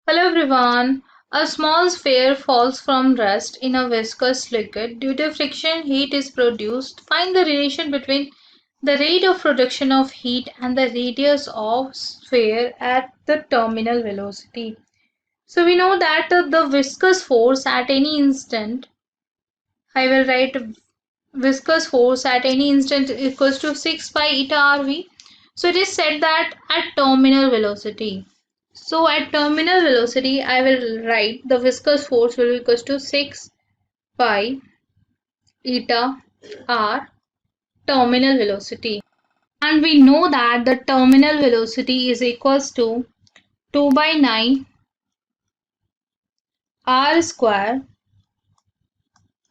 Hello everyone. A small sphere falls from rest in a viscous liquid. Due to friction, heat is produced. Find the relation between the rate of production of heat and the radius of sphere at the terminal velocity. So we know that the viscous force at any instant, I will write viscous force at any instant equals to 6 pi eta RV. So it is said that at terminal velocity. So at terminal velocity, I will write the viscous force will be equals to 6 pi eta r terminal velocity. And we know that the terminal velocity is equals to 2 by 9 r square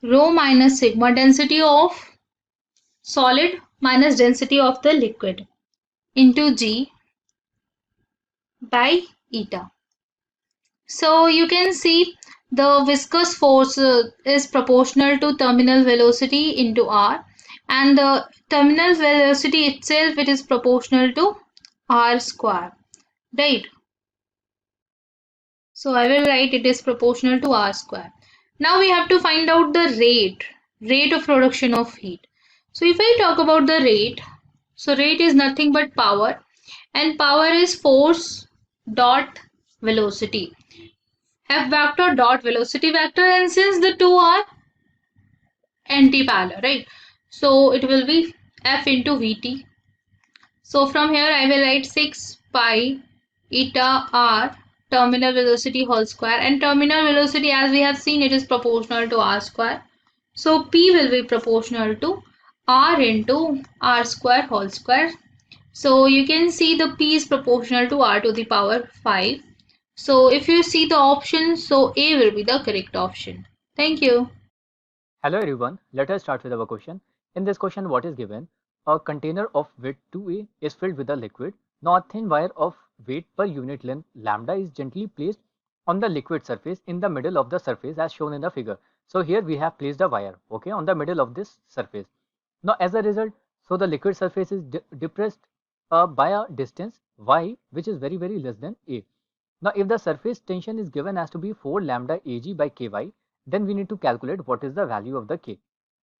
rho minus sigma density of solid minus density of the liquid into g by eta. So you can see the viscous force is proportional to terminal velocity into r, and the terminal velocity itself it is proportional to r square, right? So I will write it is proportional to r square. Now we have to find out the rate of production of heat. So if I talk about the rate, so rate is nothing but power, and power is force dot velocity. F vector dot velocity vector, and since the two are anti-parallel, right? So it will be F into Vt. So from here I will write 6 pi eta r terminal velocity whole square, and terminal velocity as we have seen it is proportional to r square. So P will be proportional to r into r square whole square. So you can see the P is proportional to r to the power 5. So if you see the options, so A will be the correct option. Thank you. Hello everyone, let us start with our question. In this question, what is given? A container of weight 2A is filled with a liquid. Now a thin wire of weight per unit length lambda is gently placed on the liquid surface in the middle of the surface as shown in the figure. So here we have placed a wire, okay, on the middle of this surface. Now as a result, so the liquid surface is depressed by a distance y which is very less than A. Now if the surface tension is given as to be 4 lambda Ag by Ky, then we need to calculate what is the value of the K.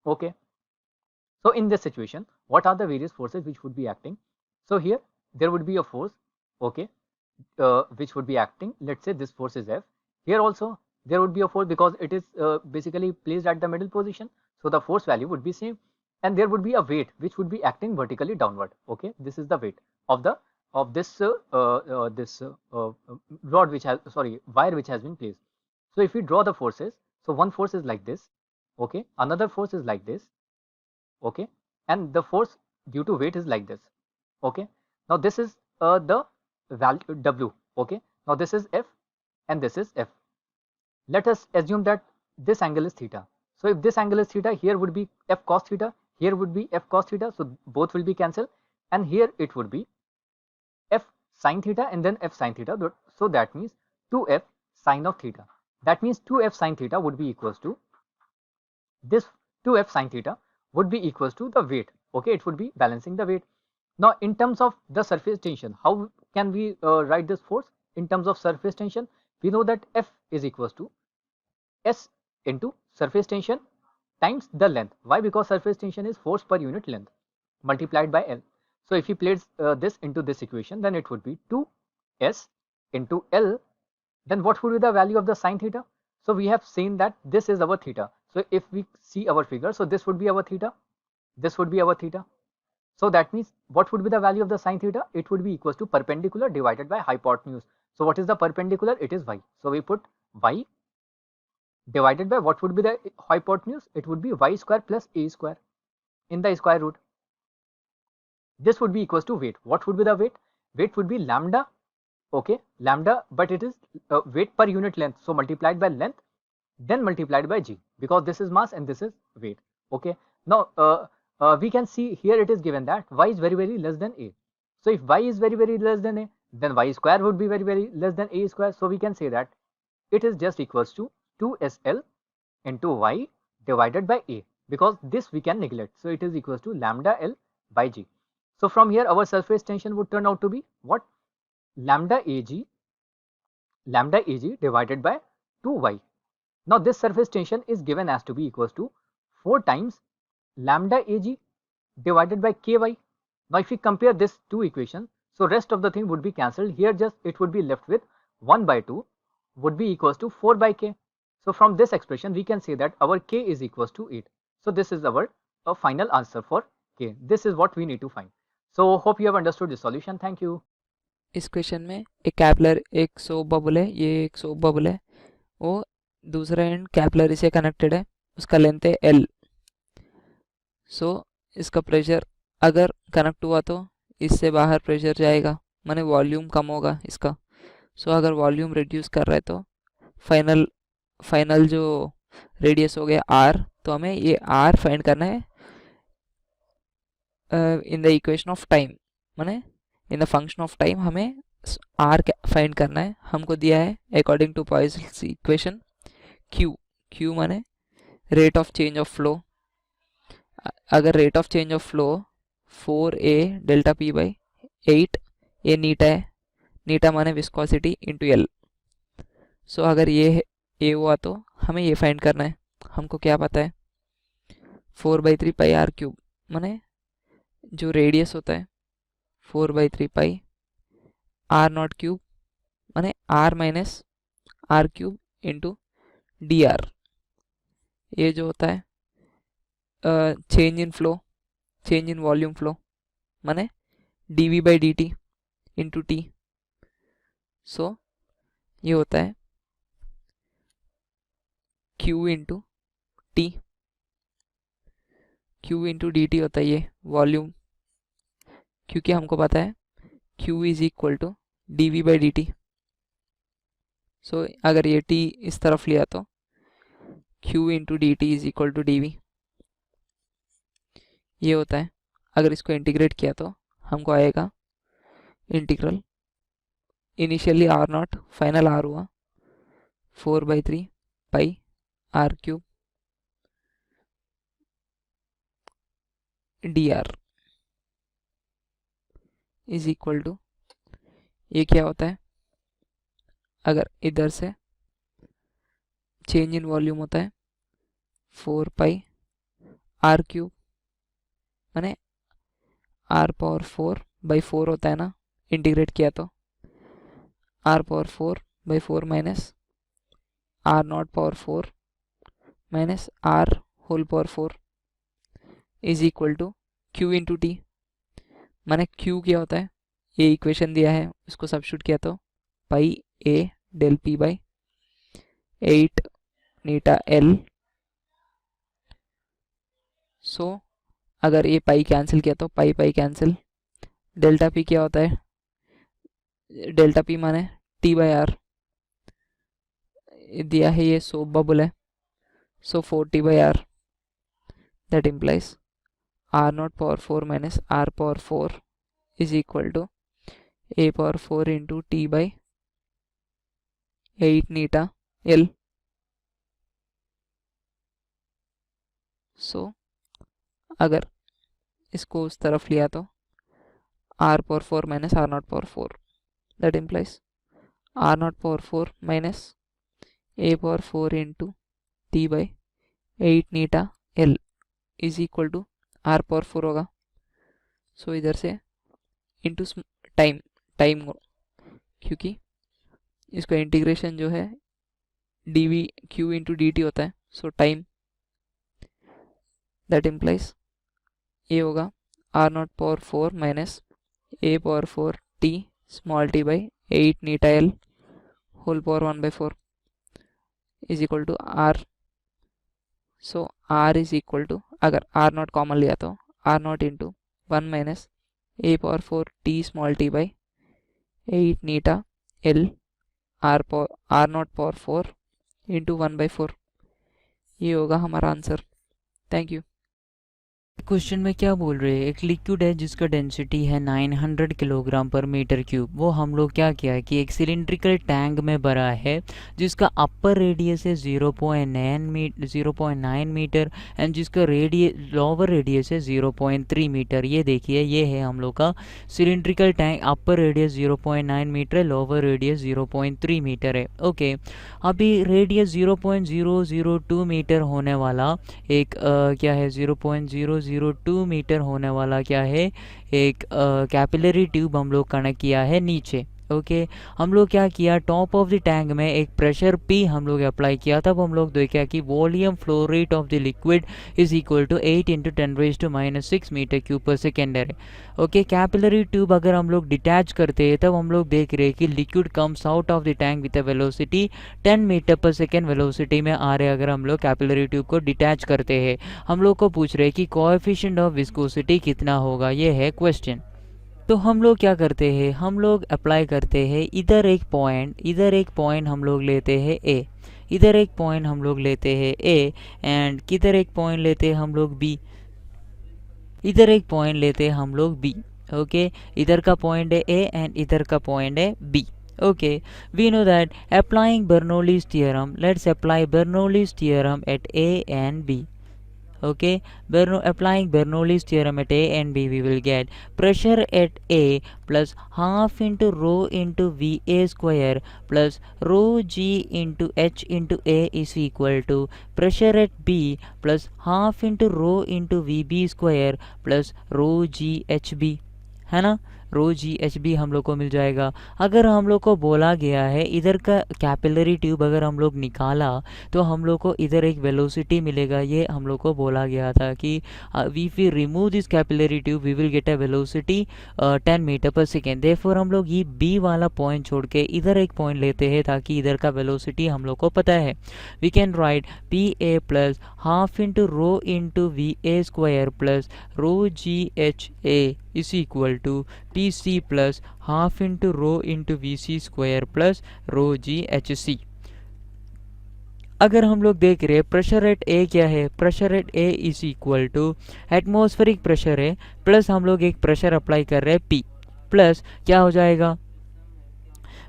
Okay. So in this situation, what are the various forces which would be acting? So here there would be a force, okay, which would be acting. Let's say this force is F. Here also there would be a force because it is basically placed at the middle position. So the force value would be same, and there would be a weight which would be acting vertically downward. Okay, this is the weight of the rod which has wire which has been placed. So if we draw the forces, so one force is like this, okay, another force is like this, okay, and the force due to weight is like this, okay. Now this is the value W, okay. Now this is F and this is F. Let us assume that this angle is theta. So if this angle is theta, here would be F cos theta, here would be F cos theta, so both will be cancelled, and here it would be F sin theta and then F sin theta. So that means 2F sin of theta. That means 2F sin theta would be equals to this 2F sin theta would be equals to the weight. Okay, it would be balancing the weight. Now in terms of the surface tension, how can we write this force? In terms of surface tension, we know that F is equals to S into surface tension times the length. Why? Because surface tension is force per unit length multiplied by L. So if we place this into this equation, then it would be 2S into L. Then what would be the value of the sine theta? So we have seen that this is our theta. So if we see our figure, so this would be our theta, this would be our theta. So that means what would be the value of the sine theta? It would be equals to perpendicular divided by hypotenuse. So what is the perpendicular? It is y. So we put y divided by what would be the hypotenuse? It would be y square plus a square in the square root. This would be equals to weight. What would be the weight? Weight would be lambda, okay, lambda, but it is weight per unit length. So multiplied by length, then multiplied by g, because this is mass and this is weight. Okay. Now we can see here it is given that y is very less than a. So if y is very less than a, then y square would be very less than a square. So we can say that it is just equals to 2SL into y divided by a, because this we can neglect. So it is equals to lambda L by g. So from here our surface tension would turn out to be what? Lambda Ag lambda Ag divided by 2y. Now this surface tension is given as to be equals to 4 times lambda Ag divided by ky. Now if we compare this two equations, so rest of the thing would be cancelled. Here just it would be left with 1 by 2 would be equals to 4 by k. So from this expression we can say that our k is equals to 8. So this is our final answer for k. This is what we need to find. So hope you have understood the solution. Thank you. इस question में एक कैपलर, एक soap bubble है, ये एक soap bubble है, वो दूसरा एंड कैपलरी से कनेक्टेड है, उसका लेंथ है L. सो इसका प्रेशर अगर कनेक्ट हुआ तो इससे बाहर प्रेशर जाएगा, माने वॉल्यूम कम होगा इसका. सो अगर वॉल्यूम रिड्यूस कर रहा है तो फाइनल जो रेडियस हो गया R, तो हमें ये R फाइंड करना है in the equation of time, माने in the function of time हमें R फाइंड करना है. हमको दिया है according to Poiseuille's equation Q माने rate of change of flow. अगर rate of change of flow 4a delta P by 8 ये नीटा है, नीटा माने विस्कोसिटी इंटू L. सो अगर ये a हुआ तो हमें ये फाइंड करना है. हमको क्या पता है 4/3 पाई R क्यूब, माने जो रेडियस होता है 4/3 पाई R नॉट क्यूब, माने R minus R cube into dr. ये जो होता है change in flow, change in volume flow, माने dv by dt into t. So ये होता है q into T. q into D T होता है ये वॉल्यूम, क्योंकि हमको पता है q is equal to D V by D T. So अगर ये t इस तरफ लिया तो q into D T is equal to D V, ये होता है. अगर इसको इंटीग्रेट किया तो हमको आएगा integral initially R nought, final R हुआ 4/3 pi R cube dr is equal to, ये क्या होता है अगर इधर से चेंज इन वॉल्यूम होता है 4 पाई R क्यूब, माने R पावर 4 बाई 4 होता है ना, इंटीग्रेट किया तो R power 4 by 4 minus R nought power 4 minus R whole power 4 is equal to Q into T. माने Q क्या होता है, ये इक्वेशन दिया है उसको सब्स्टिट्यूट किया तो pi a del P by 8 eta L. So अगर ये पाई कैंसिल किया तो pi pi cancel. Delta P क्या होता है, डेल्टा P माने T बाई R दिया है, ये सोप बबल है. So 4T by R that implies R nought power 4 minus R power 4 is equal to a power 4 into T by 8 eta L. So अगर इसको उस तरफ लिया तो R power 4 minus R nought power 4 that implies R nought power 4 minus a power 4 into T by 8 eta L is equal to R power 4 होगा. सो इधर से into time, क्योंकि इसका इंटीग्रेशन जो है dv q into D T होता है. So time that implies ये होगा R nought power 4 minus a power 4 t small t by 8 eta L whole power 1/4 is equal to R. So R is equal to, अगर R nought common लिया तो R nought into 1 minus a power 4 t small t by 8 eta L R nought power 4 into 1/4. ये होगा हमारा answer. Thank you. Question में क्या बोल रहे हैं, एक लिक्विड है जिसका डेंसिटी है 900 किलोग्राम पर मीटर क्यूब। वो हम लोग क्या किया है कि एक सिलिंड्रिकल टैंक में भरा है जिसका अपर रेडियस है 0.9 मीटर एंड जिसका लोअर रेडियस है 0.3 मीटर। ये देखिए, ये है हम लोग का सिलिंड्रिकल टैंक, अपर रेडियस 0.9 मीटर है, लोअर रेडियस 0.3 मीटर है। ओके, अभी रेडियस 0.002 मीटर होने वाला एक क्या है, 0.002 मीटर होने वाला क्या है, एक कैपिलरी ट्यूब हम लोग कनेक्ट किया है नीचे। ओके, हम लोग क्या किया, टॉप ऑफ द टैंक में एक प्रेशर पी हम लोग अप्लाई किया। तब हम लोग देखा कि volume flow rate of the liquid is equal to 8 into 10⁻⁶ metre cube per second है। ओके, कैपिलरी ट्यूब अगर हम लोग डिटैच करते हैं तब हम लोग देख रहे हैं कि liquid comes out of the tank with a velocity 10 metre पर सेकेंड वेलोसिटी में आ रहे। अगर हम लोग कैपिलरी ट्यूब को डिटैच करते हैं, हम लोग को पूछ रहे हैं कि कोएफिशिएंट ऑफ विस्कोसिटी कितना होगा, ये है क्वेश्चन। तो हम लोग क्या करते हैं, हम लोग अप्लाई करते हैं इधर एक पॉइंट हम लोग लेते हैं ए, इधर एक पॉइंट हम लोग लेते हैं ए, एंड किधर एक पॉइंट लेते हैं हम लोग बी, इधर एक पॉइंट लेते हैं हम लोग बी। ओके, इधर का पॉइंट है ए एंड इधर का पॉइंट है B. Okay, we know that applying Bernoulli's theorem, let's apply Bernoulli's theorem at A and B. Okay, applying Bernoulli's theorem at A and B, we will get pressure at A plus half into rho into VA square plus rho G into H into A is equal to pressure at B plus half into rho into VB square plus rho G HB, है ना। रो जी H B हम लोग को मिल जाएगा। अगर हम लोग को बोला गया है इधर का कैपिलरी ट्यूब अगर हम लोग निकाला तो हम लोग को इधर एक वेलोसिटी मिलेगा। ये हम लोग को बोला गया था कि if we remove this capillary tube we will get a velocity 10 metre पर सेकेंड। देयरफॉर हम लोग ये बी वाला पॉइंट छोड़ के इधर एक पॉइंट लेते हैं ताकि इधर का वेलोसिटी हम लोग को पता है। We can write P A plus half into rho into we A square plus rho ji H A is equal to PC plus half into rho into VC square plus rho GHC। अगर हम लोग देख रहे हैं pressure at A क्या है, pressure at A is equal to atmospheric pressure है plus हम लोग एक प्रेशर अप्लाई कर रहे हैं P, प्लस क्या हो जाएगा,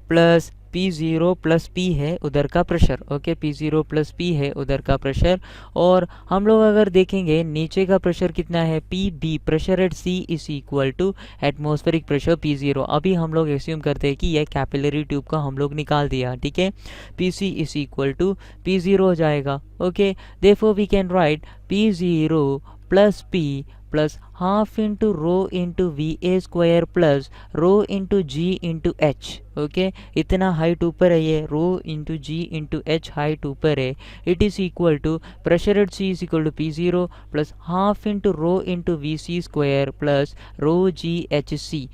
प्लस P0 प्लस P है उधर का pressure. Okay, P0 plus P है उधर का प्रेशर। और हम लोग अगर देखेंगे नीचे का प्रेशर कितना है, PB, pressure at C is equal to atmospheric pressure P0। अभी हम लोग एज्यूम करते हैं कि यह कैपिलरी ट्यूब का हम लोग निकाल दिया, ठीक है। PC is equal to P0 हो जाएगा। Okay, therefore we can write P0 plus P plus half into rho into we A square plus rho into g into h. Okay, इतना हाइट ऊपर है, ये rho into g into h height ऊपर है। It is equal to pressure at C is equal to P0 plus half into rho into v C square plus rho ji h C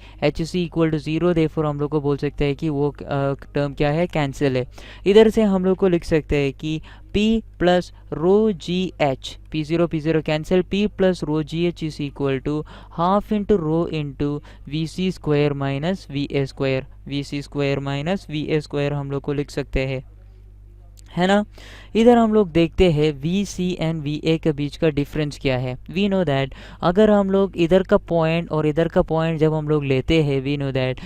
equal to 0। Therefore हम लोग को बोल सकते हैं कि वो टर्म क्या है, कैंसिल है। इधर से हम लोग को लिख सकते हैं कि P plus rho ji h, P0 cancel, P plus rho ji h is equal to half into rho into v C square minus we A square, v C square minus we A square हम लोग को लिख सकते हैं, है ना। इधर हम लोग देखते हैं v C and v A के बीच का डिफरेंस क्या है। वी नो दैट अगर हम लोग इधर का पॉइंट और इधर का पॉइंट जब हम लोग लेते हैं, वी नो दैट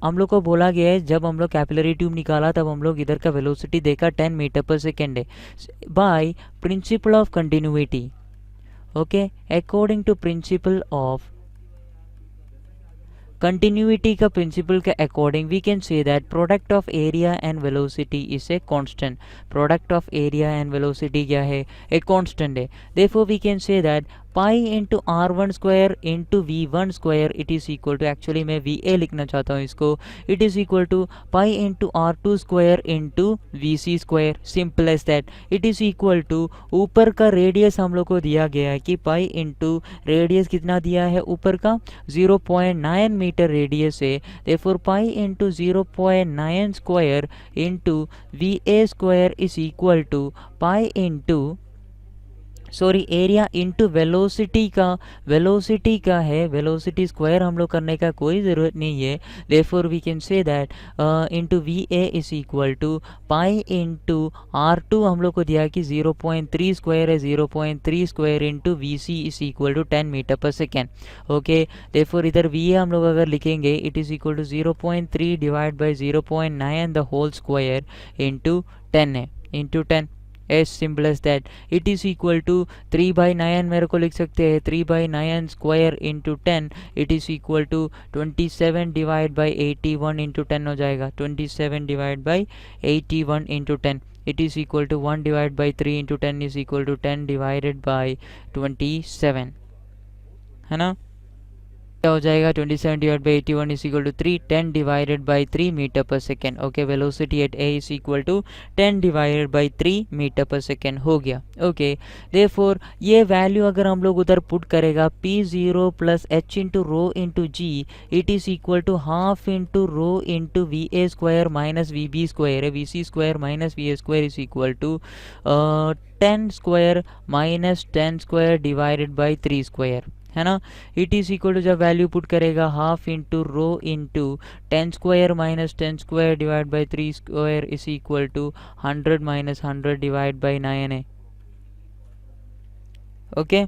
हम लोग को बोला गया है जब हम लोग कैपिलरी ट्यूब निकाला तब हम लोग इधर का वेलोसिटी देखा 10 मीटर पर सेकेंड है by principle of continuity. Okay, according to principle of continuity का प्रिंसिपल के according we can say that product of area and velocity is a constant. Product of area and velocity क्या है, एक constant है। Therefore we can say that pi into R1 square into V1 square it is equal to, actually मैं VA लिखना चाहता हूँ इसको, it is equal to pi into R2 square into VC square, simple as that. It is equal to ऊपर का radius हम लोग को दिया गया है कि पाई इंटू रेडियस कितना दिया है ऊपर का 0.9 मीटर रेडियस है। Therefore pi into 0.9 square into VA square is equal to pi into sorry area into velocity का है, वेलोसिटी स्क्वायर हम लोग करने का कोई ज़रूरत नहीं है। Therefore we can say that into we A is equal to pi into R2 हम लोग को दिया कि 0.3 स्क्वायर है, 0.3 square into v C is equal to 10 metre पर सेकेंड। ओके, देयरफॉर इधर वी ए हम लोग अगर लिखेंगे it is equal to 0.3 divide by 0.9 the whole square into 10 है, into 10 as simple as that. It is equal to 3/9 मेरे को लिख सकते हैं, 3/9 square into 10 it is equal to 27 divide by 81 into 10 हो जाएगा। 27 divide by 81 into 10 it is equal to 1 divide by 3 into 10 is equal to 10 divided by 27, है ना। क्या हो जाएगा 27 divide by 81 is equal to 3, 10 divided by 3 metre पर second. Okay, velocity at A is equal to 10 divided by 3 metre पर second हो गया। Okay, therefore ये वैल्यू अगर हम लोग उधर पुट करेगा P0 plus H into rho into G it is equal to half into rho into we A square minus V B square है, V C square minus we A square is equal to 10 square minus 10 square divided by 3 square, है ना। It is equal to जब value put करेगा half into rho into 10 square minus 10 square divide by 3 square is equal to 100 minus 100 divide by 9 है। Okay,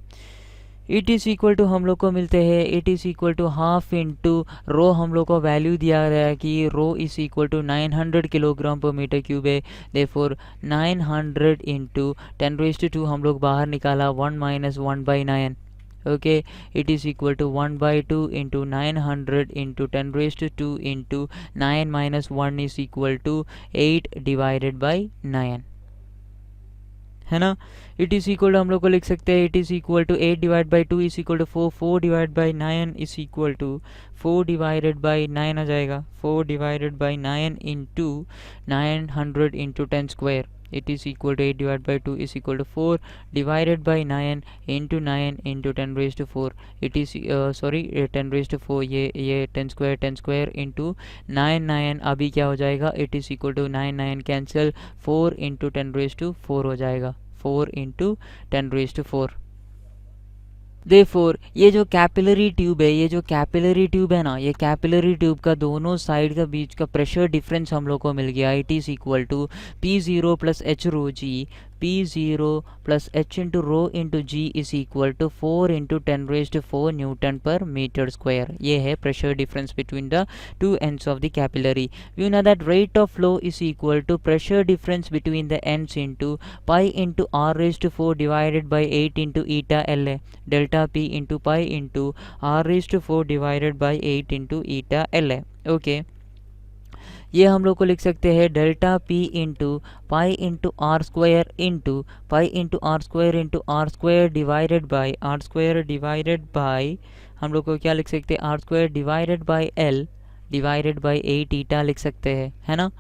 it is equal to हम लोग को मिलते हैं, it is equal to half into rho हम लोग को वैल्यू दिया गया है कि rho is equal to 900 kilogram per metre cube है। देयरफॉर 900 इंटू 10⁻² हम लोग बाहर निकाला 1 minus 1/9। okay, it is equal to 1/2 into 900 into 10⁻² into 9 minus 1 is equal to 8 divided by 9, है ना। इट इज़ इक्वल टू हम लोग को लिख सकते हैं, it is equal to 8 divide by 2 is equal to 4, 4 divide by 9 is equal to 4 divided by 9 आ जाएगा, 4 divided by 9 into 900 into 10 square it is equal to 8 divided by 2 is equal to 4 divided by 9 into 9 into 10⁻⁴ it is 10⁻⁴, ये 10 square into 9 अभी क्या हो जाएगा, it is equal to 9 cancel, 4 into 10⁻⁴ हो जाएगा, 4 into 10⁻⁴। Therefore ये जो कैपिलरी ट्यूब है, ना, ये कैपिलरी ट्यूब का दोनों साइड का बीच का प्रेशर डिफरेंस हम लोग को मिल गया। It is equal to P0 plus h rho g, P0 plus H into rho into g is equal to 4 into 10⁻⁴ newton per metre square. ये है pressure difference between the two ends of the capillary. We know that rate of flow is equal to pressure difference between the ends into pi into R⁴ divided by 8 into eta L है, delta P into pi into R⁴ divided by 8 into eta L है। Okay, ये हम लोग को लिख सकते हैं delta P into pi into R square into pi into R square into R square divided by हम लोग को क्या लिख सकते हैं, R square divided by L divided by 8 ईटा लिख सकते हैं, है ना।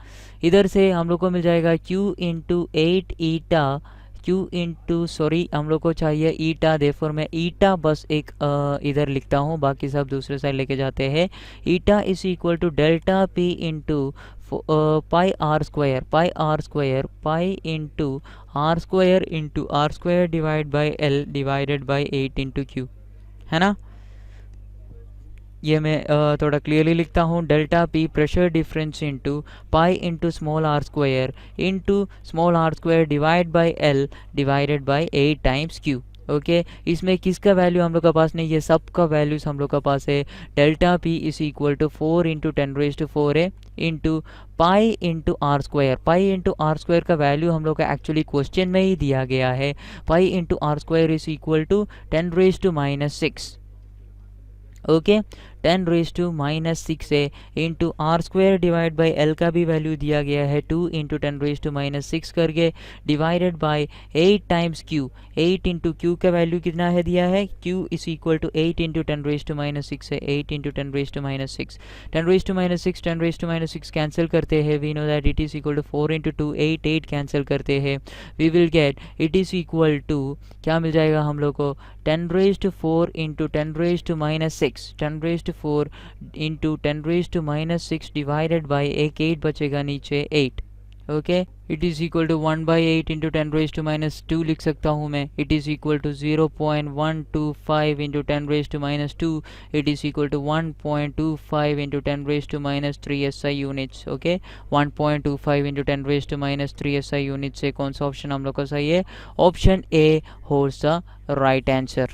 इधर से हम लोग को मिल जाएगा Q इंटू 8 ईटा, Q इंटू हम लोग को चाहिए ईटा, देयरफॉर मैं ईटा बस एक इधर लिखता हूँ, बाकी सब दूसरे साइड लेके जाते हैं। Eta is equal to delta P into pi R square pi into R square divide by L divided by 8 into Q, है ना। ये मैं थोड़ा क्लियरली लिखता हूँ, delta P pressure difference into pi into small r square divide by L divided by 8 times Q। Okay, इसमें किसका value हम लोग का पास नहीं है, सब का वैल्यूज हम लोग का पास है। Delta P is equal to 4 into 10⁻⁴ है into pi into R square का वैल्यू हम लोग का एक्चुअली क्वेश्चन में ही दिया गया है। Pi into R square is equal to 10⁻⁻⁶। Okay, 10⁻⁻⁶ है into R square divide by L का भी वैल्यू दिया गया है 2 इंटू 10⁻⁻⁶ करके divided by 8 times Q। 8 into Q का वैल्यू कितना है दिया है, Q is equal to 8 into 10⁻⁻⁶ है, 8 इंटू 10⁻⁻⁶। 10⁻⁻⁶ कैंसिल करते हैं, we know that it is equal to 4 into 2 8 cancel करते हैं, we will get it is equal to क्या मिल जाएगा हम लोग को, 10⁻⁴ इंटू 10⁻⁻⁶, 10⁻⁴ इंटू 10⁻⁻⁶ डिवाइडेड बाई एक 8 बचेगा नीचे 8। Okay, it is equal to 1/8 into 10⁻² लिख सकता हूँ मैं. It is equal to 0.125 into 10⁻². It is equal to 1.25 into 10⁻³ SI units. Okay, 1.25 into 10⁻³ SI unit से कौन सा ऑप्शन हम लोग का सही है? Option A holds the right answer.